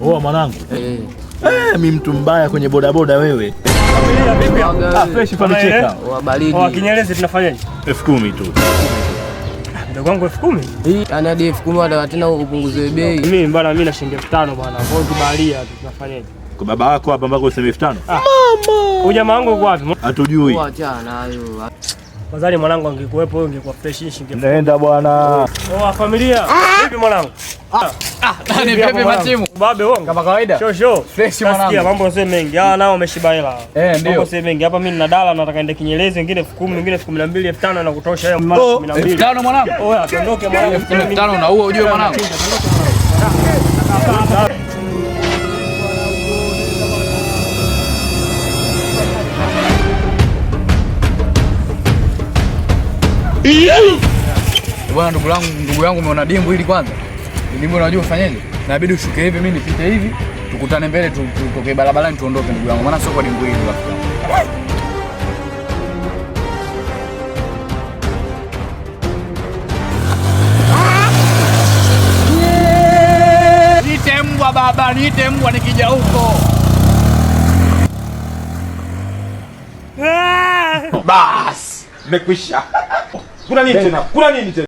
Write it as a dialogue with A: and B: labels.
A: Oa mwanangu. Mimi mtu mbaya kwenye bodaboda wewe. Familia vipi? Fresh pamecheka.
B: Oa baridi.
C: Oa Kinyerezi tunafanyaje?
B: 10,000 tu.
C: Ndugu wangu 10,000?
B: Yaani hadi 10,000 wala tena upunguze bei.
C: Mimi bwana mimi na shilingi 5,000 bwana. Kwa hiyo tubaharia tu tunafanyaje?
A: Kwa baba wako hapa ambako useme 5,000.
C: Mama. Huyu jamaa wangu uko wapi?
A: Hatujui.
B: Achana nayo.
C: Wazali mwanangu angekuepo wewe ungekuwa fresh shilingi.
A: Naenda bwana.
C: Oa familia. Vipi mwanangu?
B: Ni pepe matimu.
C: Babe wangu.
B: Kama kawaida.
C: Show.
B: Fresh mwanangu.
C: Nasikia mambo sio mengi. Nao wameshiba hela.
B: Ndio.
C: Mambo sio mengi. Hapa mimi nina dala nataka ende Kinyerezi, wengine 10,000, wengine 12,000, 5,000 na kutosha hiyo 12,000.
B: 5,000 mwanangu.
C: Oya, tuondoke mwanangu.
B: 5,000 na huo ujue mwanangu. Bwana ndugu yangu umeona dimbu hili kwanza. Dimbu unajua ufanyaje? Inabidi ushuke hivi, mimi nipite hivi, tukutane mbele tutoke barabarani tuondoke ndugu yangu. Maana sio kwa dimbu hili rafiki. Niite mbwa baba, niite mbwa nikija huko.
A: Bas, nimekwisha. Kuna nini tena?